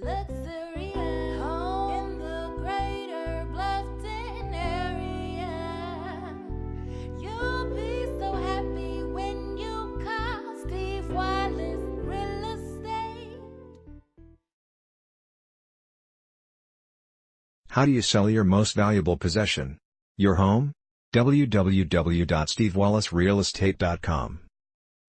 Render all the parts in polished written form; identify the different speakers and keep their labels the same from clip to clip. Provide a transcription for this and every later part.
Speaker 1: Luxury home in the greater Bluffton area. You'll be so happy when you call Steve Wallace Real Estate.
Speaker 2: How do you sell your most valuable possession? Your home? www.stevewallacerealestate.com.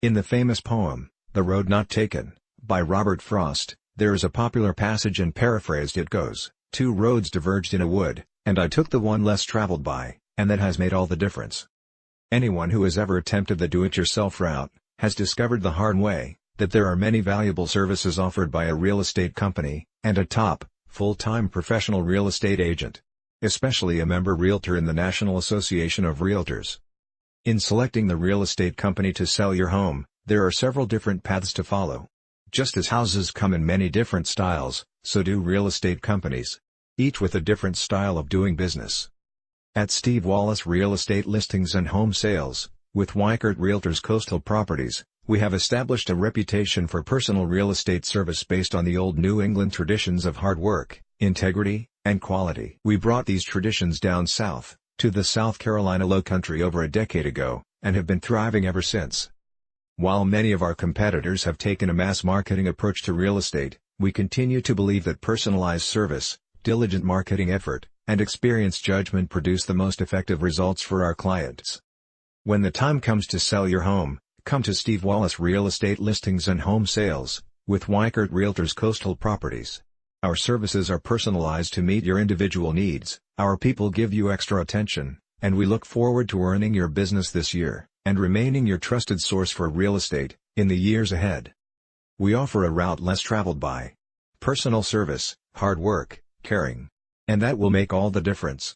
Speaker 2: In the famous poem, The Road Not Taken, by Robert Frost, there is a popular passage, and paraphrased it goes, "Two roads diverged in a wood, and I took the one less traveled by, and that has made all the difference." Anyone who has ever attempted the do-it-yourself route, has discovered the hard way, that there are many valuable services offered by a real estate company, and a top, full-time professional real estate agent. Especially a member realtor in the National Association of Realtors. In selecting the real estate company to sell your home, there are several different paths to follow. Just as houses come in many different styles, so do real estate companies. Each with a different style of doing business. At Steve Wallace Real Estate Listings and Home Sales, with Weichert Realtors Coastal Properties, we have established a reputation for personal real estate service based on the old New England traditions of hard work, integrity, and quality. We brought these traditions down south, to the South Carolina Lowcountry over a decade ago, and have been thriving ever since. While many of our competitors have taken a mass marketing approach to real estate, we continue to believe that personalized service, diligent marketing effort, and experienced judgment produce the most effective results for our clients. When the time comes to sell your home, come to Steve Wallace Real Estate Listings and Home Sales, with Weichert Realtors Coastal Properties. Our services are personalized to meet your individual needs, our people give you extra attention, and we look forward to earning your business this year, and remaining your trusted source for real estate, in the years ahead. We offer a route less traveled by. Personal service, hard work, caring. And that will make all the difference.